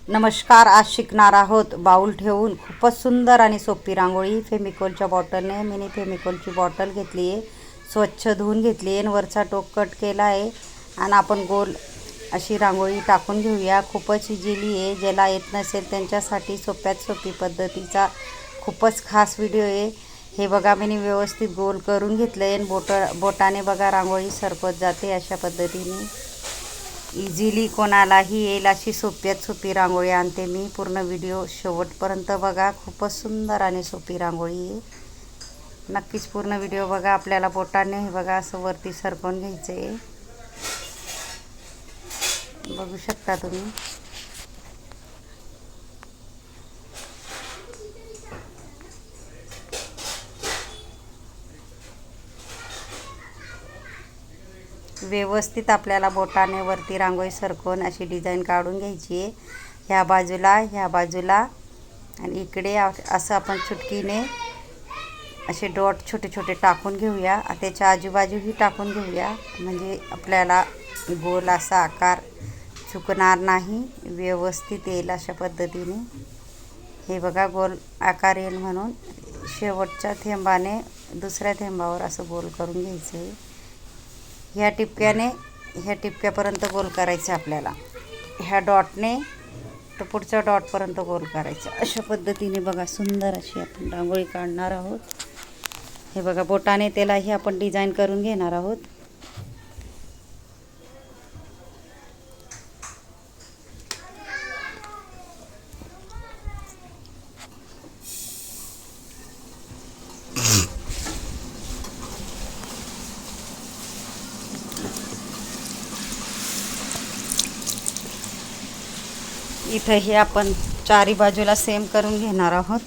नमस्कार. आज शिकणार आहोत बाऊल ठेवून खूपच सुंदर आणि सोपी रांगोळी. फेमिकोलच्या बॉटलने मिनी फेमिकोलची बॉटल घेतली आहे, स्वच्छ धुवून घेतली आहे आणि वरचा टोक कट केला आहे आणि आपण गोल अशी रांगोळी टाकून घेऊया. खूपच इझिली आहे. ज्याला येत नसेल त्यांच्यासाठी सोप्यात सोपी पद्धतीचा खूपच खास व्हिडिओ आहे. हे बघा, मी व्यवस्थित गोल करून घेतलं आहे आणि बोटाने बघा रांगोळी सरकत जाते. अशा पद्धतीने इझिली कोणालाही येईल अशी सोप्यात सोपी रांगोळी आणते मी. पूर्ण व्हिडिओ शेवटपर्यंत बघा. खूपच सुंदर आणि सोपी रांगोळी आहे. नक्कीच पूर्ण व्हिडिओ बघा. आपल्याला बोटाने हे बघा असं वरती सरकवून घ्यायचं आहे. बघू शकता तुम्ही. व्यवस्थित आपल्याला बोटाने वरती रांगोळी सरकवून अशी डिझाईन काढून घ्यायची आहे. ह्या बाजूला आणि इकडे असं आपण चुटकीने असे डॉट छोटे छोटे टाकून घेऊया. त्याच्या आजूबाजूही टाकून घेऊया, म्हणजे आपल्याला गोल असा आकार चुकणार नाही, व्यवस्थित येईल अशा पद्धतीने. हे बघा, गोल आकार येईल म्हणून शेवटच्या थेंबाने दुसऱ्या थेंबावर असं गोल करून घ्यायचं आहे. ह्या टिपक्यापर्यंत गोल करायचं आपल्याला. ह्या डॉटने तर पुढच्या डॉटपर्यंत गोल करायचं. अशा पद्धतीने बघा सुंदर अशी आपण रांगोळी काढणार आहोत. हे बघा, बोटाने त्यालाही आपण डिझाईन करून घेणार आहोत. इथं हे आपण चारी बाजूला सेम करून घेणार आहोत.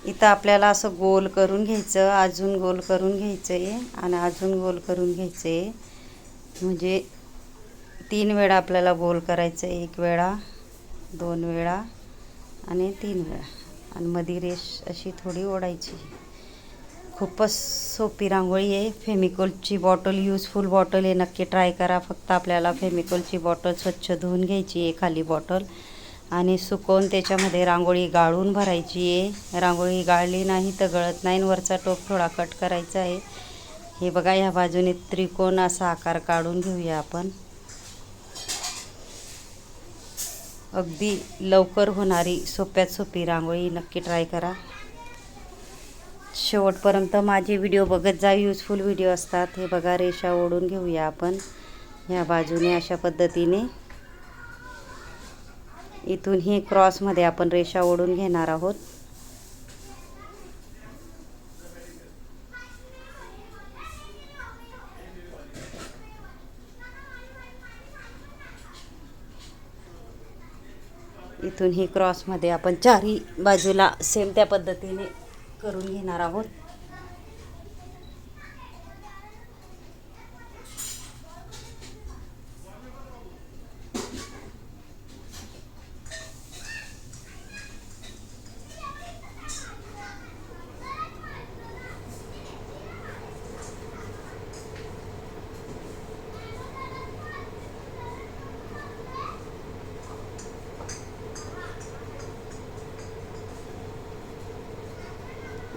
इथं आपल्याला असं गोल करून घ्यायचं, अजून गोल करून घ्यायचं आहे आणि अजून गोल करून घ्यायचं आहे. म्हणजे 3 वेळा आपल्याला गोल करायचं आहे. 1 वेळा, 2 वेळा आणि 3 वेळा, आणि मध्ये रेष अशी थोडी ओढायची. खूपच सोपी रांगोळी आहे. फेमिकोलची बॉटल युजफुल बॉटल आहे. नक्की ट्राय करा. फक्त आपल्याला फेमिकोलची बॉटल स्वच्छ धुवून घ्यायची आहे, खाली बॉटल, आणि सुकवून त्याच्यामध्ये रांगोळी गाळून भरायची आहे. रांगोळी गाळली नाही तर गळत नाही. वरचा टोक थोडा कट करायचा आहे. हे बघा, ह्या बाजूने त्रिकोण असा आकार काढून घेऊया आपण. अगदी लवकर होणारी सोप्यात सोपी रांगोळी. नक्की ट्राय करा. शेवटपर्यंत माझे व्हिडिओ बघत जा. युजफुल व्हिडिओ असतात. हे बघा, रेषा ओढून घेऊया आपण ह्या बाजूने अशा पद्धतीने. इथून ही क्रॉसमध्ये आपण रेषा ओढून घेणार आहोत. इथून ही क्रॉसमध्ये आपण चारी बाजूला सेम त्या पद्धतीने करून घेणार आहोत.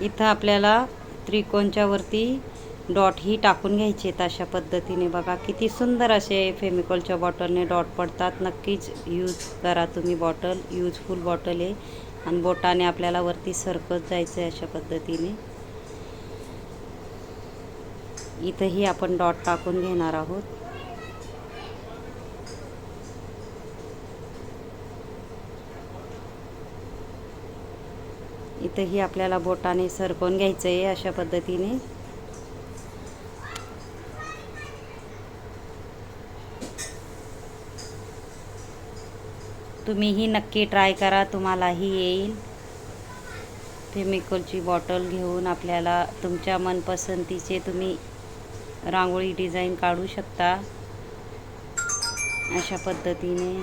इथं आपल्याला त्रिकोणच्या वरती डॉट ही टाकून घ्यायचे आहेत. अशा पद्धतीने बघा, किती सुंदर असे फेमिकोलच्या बॉटलने डॉट पडतात. नक्कीच यूज करा तुम्ही. बॉटल यूजफुल बॉटल आहे आणि बोटाने आपल्याला वरती सरकत जायचं आहे अशा पद्धतीने. इथंही आपण डॉट टाकून घेणार आहोत. इथंही आपल्याला बोटाने सरकवून घ्यायचं आहे अशा पद्धतीने. तुम्हीही नक्की ट्राय करा, तुम्हालाही येईल. फेमिकोलची बॉटल घेऊन आपल्याला तुमच्या मनपसंतीचे तुम्ही रांगोळी डिझाईन काढू शकता अशा पद्धतीने.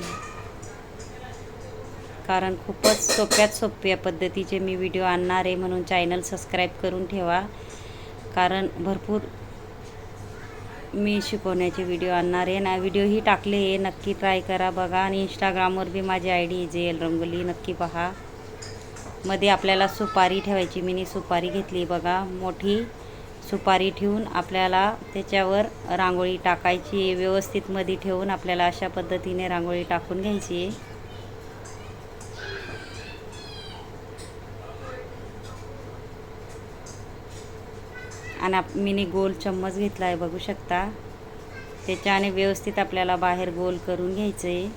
कारण खूपच सोप्यात सोप्या पद्धतीचे मी व्हिडिओ आणणार आहे, म्हणून चॅनल सबस्क्राईब करून ठेवा. कारण भरपूर मी शिकवण्याचे व्हिडिओ आणणार आहे ना, व्हिडिओही टाकले आहे, नक्की ट्राय करा बघा. आणि इंस्टाग्रामवर बी माझी आय डी JL रंगोली नक्की पहा. मध्ये आपल्याला सुपारी ठेवायची, मिनी सुपारी घेतली बघा. मोठी सुपारी ठेवून आपल्याला त्याच्यावर रांगोळी टाकायची. व्यवस्थित मध्ये ठेवून आपल्याला अशा पद्धतीने रांगोळी टाकून घ्यायची आहे. आणि मिनी गोल चम्मच घेतला आहे बघू शकता. त्याच्याने व्यवस्थित आपल्याला बाहेर गोल करून घ्यायचं आहे.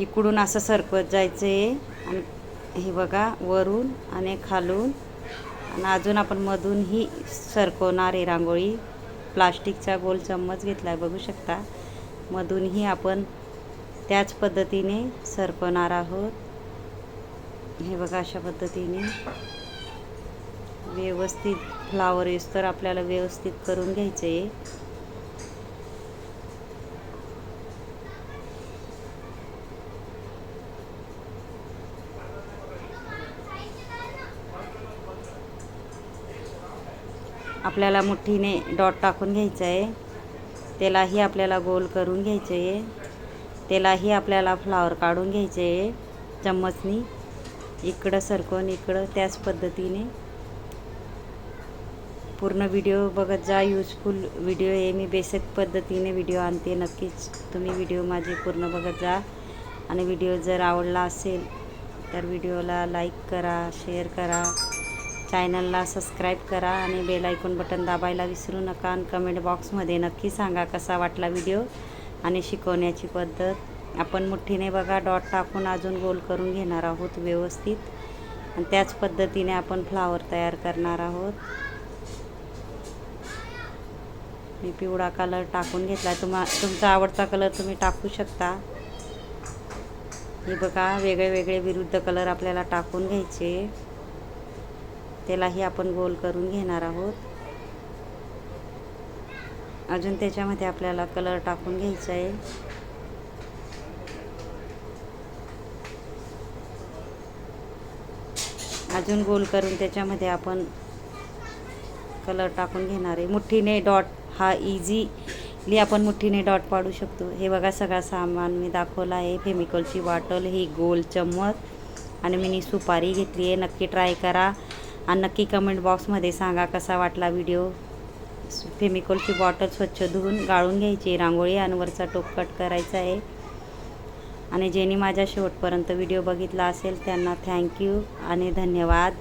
इकडून असं सरकत जायचं आहे आणि हे बघा वरून आणि खालून आणि अजून आपण मधूनही सरकवणार आहे रांगोळी. प्लास्टिकचा गोल चम्मच घेतला आहे बघू शकता. मधूनही आपण त्याच पद्धतीने सरकवणार आहोत. हे बघा अशा पद्धतीने व्यवस्थित फ्लावर तर आपल्याला व्यवस्थित करून घ्यायचं आहे. आपल्याला मुठीने डॉट टाकून घ्यायचं आहे. त्यालाही आपल्याला गोल करून घ्यायचं आहे. त्यालाही आपल्याला फ्लावर काढून घ्यायचे आहे चम्मचनी. इकडं सरकवून इकडं त्याच पद्धतीने पूर्ण व्हिडिओ बघत जा. यूजफुल व्हिडिओ आहे. मी बेसिक पद्धतीने व्हिडिओ आणते. नक्कीच तुम्ही व्हिडिओ माझे पूर्ण बघत जा. आणि व्हिडिओ जर आवडला असेल तर व्हिडिओला लाईक करा, शेअर करा, चॅनलला सबस्क्राईब करा आणि बेल आयकॉन बटन दाबायला विसरू नका. आणि कमेंट बॉक्समध्ये नक्की सांगा कसा वाटला व्हिडिओ आणि शिकवण्याची पद्धत. आपण मुठीने बघा डॉट टाकून अजून गोल करून घेणार आहोत व्यवस्थित. आणि त्याच पद्धतीने आपण फ्लावर तयार करणार आहोत. मी पिवळा कलर टाकून घेतला. तुमचा आवडता कलर तुम्ही टाकू शकता. हे बघा वेगळे वेगळे विरुद्ध कलर आपल्याला टाकून घ्यायचे. त्यालाही आपण गोल करून घेणार आहोत. अजून त्याच्यामध्ये आपल्याला कलर टाकून घ्यायचा आहे. अजून गोल करून त्याच्यामध्ये आपण कलर टाकून घेणार आहे. मुठीने डॉट हा इझिली आपण मुठीने डॉट पाडू शकतो. हे बघा सगळा सामान मी दाखवला आहे. फेमिकॉलची बॉटल, ही गोल चम्मच आणि मिनी सुपारी घेतली आहे. नक्की ट्राय करा आणि नक्की कमेंट बॉक्समध्ये सांगा कसा वाटला व्हिडिओ. फेमिकॉलची बॉटल स्वच्छ धुवून गाळून घ्यायची रांगोळी आणि वरचा टोप कट करायचा आहे. आणि ज्यांनी माझ्या शेवटपर्यंत व्हिडिओ बघितला असेल त्यांना थँक्यू आणि धन्यवाद.